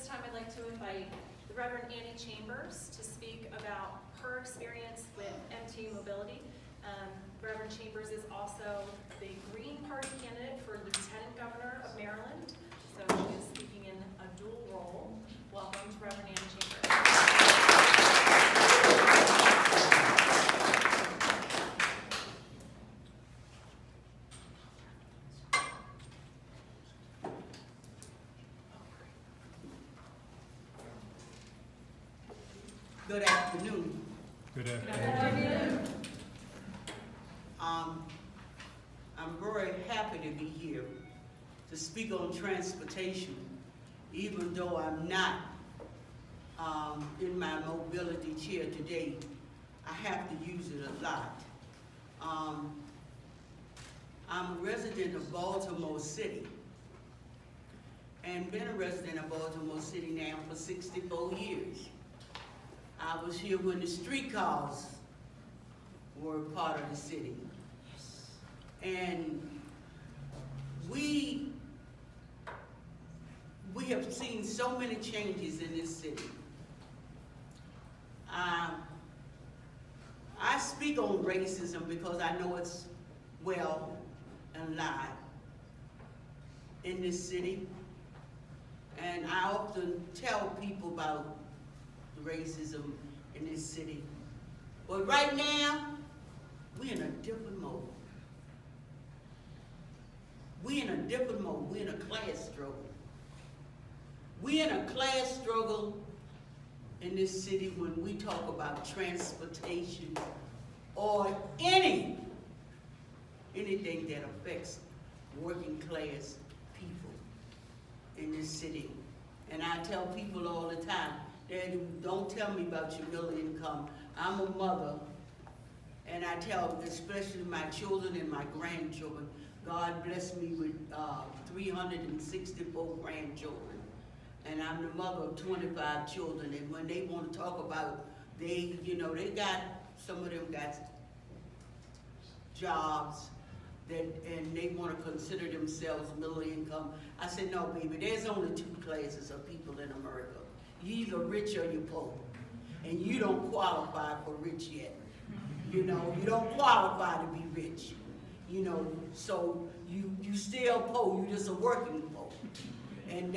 time, I'd like to invite the Reverend Annie Chambers to speak about her experience with MT Mobility. Reverend Chambers is also the Green Party candidate for Lieutenant Governor of Maryland, so she is speaking in a dual role. Welcome to Reverend Annie Chambers. Good afternoon. Good afternoon. I'm very happy to be here to speak on transportation, even though I'm not in my mobility chair today. I have to use it a lot. I'm a resident of Baltimore City and been a resident of Baltimore City now for 64 years. I was here when the streetcars were part of the city. And we have seen so many changes in this city. I speak on racism because I know it's well and alive in this city. And I often tell people about racism in this city. But right now, we're in a different mode. We're in a different mode. We're in a class struggle. We're in a class struggle in this city when we talk about transportation or anything that affects working class people in this city. And I tell people all the time, Daddy, don't tell me about your middle income. I'm a mother, and I tell especially my children and my grandchildren, God bless me with 364 grandchildren. And I'm the mother of 25 children, and when they want to talk about, they got, some of them got jobs, and they want to consider themselves middle income. I said, no, baby, there's only two classes of people in America. You're either rich or you're poor, and you don't qualify for rich yet. You don't qualify to be rich. So you still poor. You just a working poor, and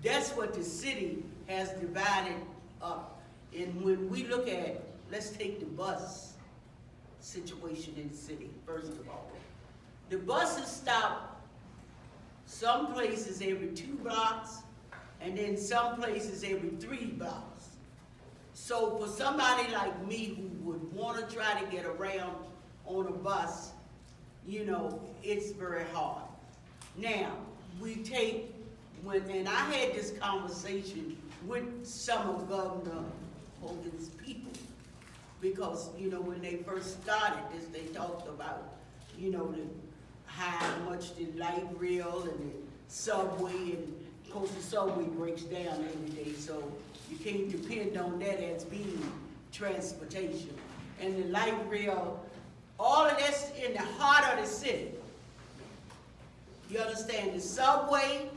that's what the city has divided up. And when we look at, let's take the bus situation in the city first of all. The buses stop some places every 2 blocks, and then some places every 3 blocks. So for somebody like me who would want to try to get around on a bus, it's very hard. Now, and I had this conversation with some of Governor Hogan's people, because, when they first started this, they talked about, how much the light rail and the subway, and of course the subway breaks down every day, so you can't depend on that as being transportation. And the light rail, all of that's in the heart of the city. You understand? The subway,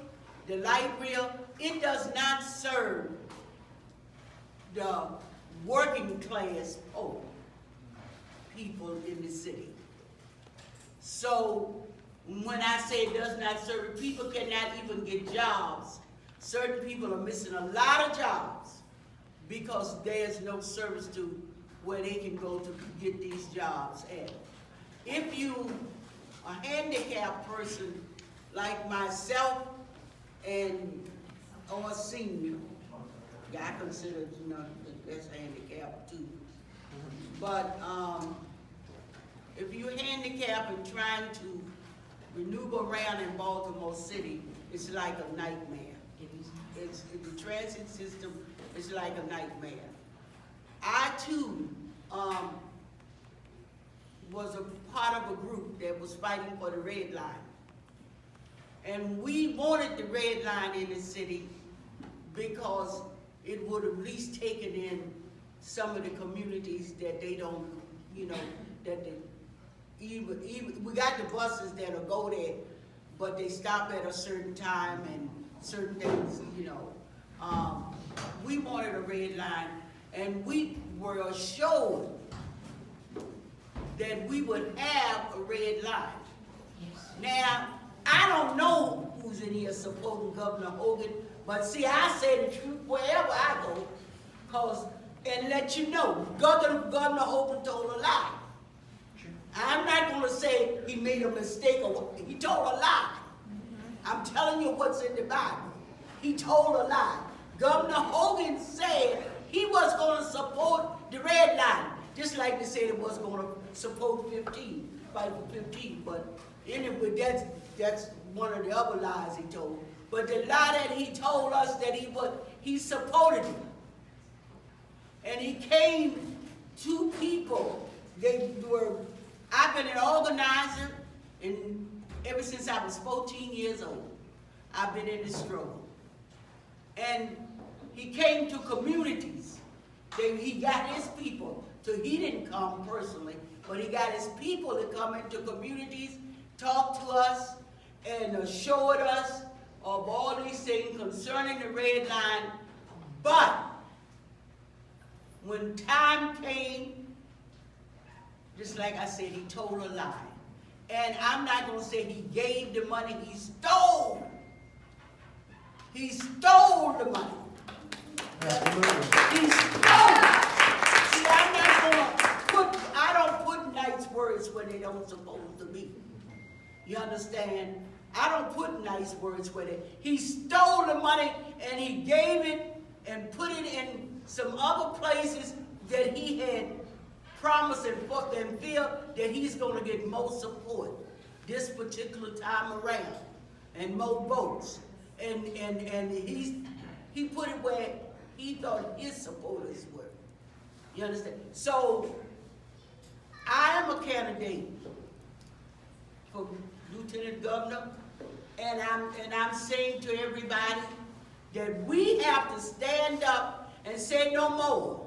the light rail, it does not serve the working class people in the city. So when I say it does not serve, people cannot even get jobs. Certain people are missing a lot of jobs because there's no service to where they can go to get these jobs at. If you a handicapped person like myself or a senior, I consider that's handicapped too. But if you're handicapped and trying to maneuver around in Baltimore City, it's like a nightmare. The transit system is like a nightmare. I too was a part of a group that was fighting for the red line. And we wanted the red line in the city because it would have at least taken in some of the communities that they don't, we got the buses that'll go there, but they stop at a certain time and certain things, we wanted a red line, and we were assured that we would have a red line. Now, I don't know who's in here supporting Governor Hogan, but see, I say the truth wherever I go, and let you know, Governor Hogan told a lie. I'm not gonna say he made a mistake or what, he told a lie. I'm telling you what's in the Bible. He told a lie. Governor Hogan said he was gonna support the red line, just like they said it was gonna support 15, fight for 15, but anyway, that's one of the other lies he told. But the lie that he told us that he supported it. And he came to people. I've been an organizer ever since I was 14 years old. I've been in the struggle. And he came to communities. He got his people. So he didn't come personally, but he got his people to come into communities, talk to us, and assured us of all these things concerning the red line. But when time came, just like I said, he told a lie. And I'm not going to say he gave the money, he stole. He stole the money. He stole it. See, I don't put nice words where they don't supposed to be. You understand? I don't put nice words with it. He stole the money and he gave it and put it in some other places that he had promised and feel that he's going to get more support this particular time around and more votes. And he put it where he thought his supporters were. You understand? So I am a candidate for Lieutenant Governor, and I'm saying to everybody that we have to stand up and say no more.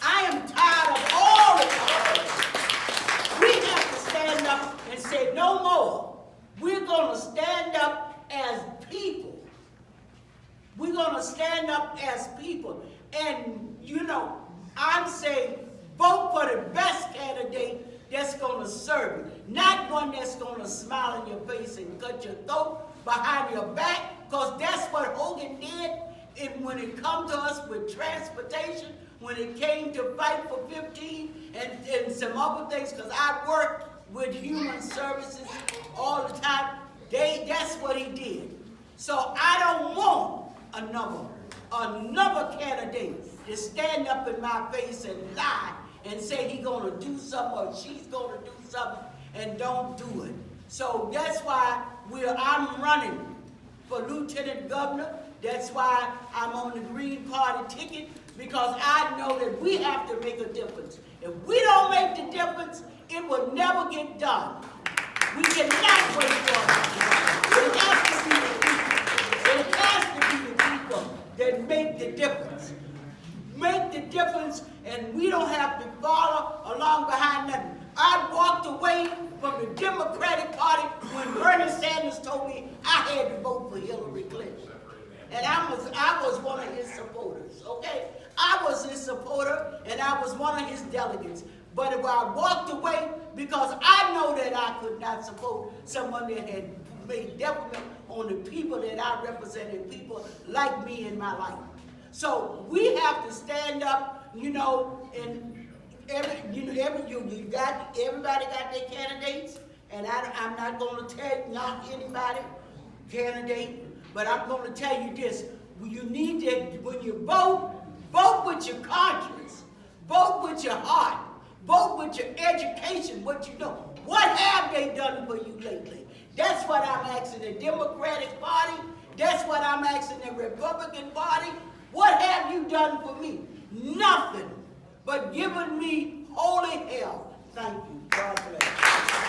I am tired of all the talk. We have to stand up and say no more. We're going to stand up as people. We're going to stand up as people. And, you know, I'm saying vote for the best candidate that's going to serve you. Not one that's going to smile in your face and cut your throat behind your back, because that's what Hogan did. And when it come to us with transportation, when it came to fight for 15 and some other things, because I work with human services all the time, that's what he did. So I don't want another candidate to stand up in my face and lie and say he's going to do something or she's going to do something and don't do it. So that's why I'm running for Lieutenant Governor. That's why I'm on the Green Party ticket, because I know that we have to make a difference. If we don't make the difference, it will never get done. We cannot wait for it. It has to be the people that make the difference. Make the difference, and we don't have to follow along behind nothing. I walked away from the Democratic Party when Bernie Sanders told me I had to vote for Hillary Clinton. And I was one of his supporters, okay? I was his supporter, and I was one of his delegates. But if I walked away because I know that I could not support someone that had made detriment on the people that I represented, people like me in my life. So we have to stand up, you know, and everybody got their candidates, and I'm not going to knock anybody candidate, but I'm going to tell you this: you need to, when you vote with your conscience, vote with your heart, vote with your education, what you know. What have they done for you lately? That's what I'm asking the Democratic Party. That's what I'm asking the Republican Party. What have you done for me? Nothing but giving me holy hell. Thank you. God bless.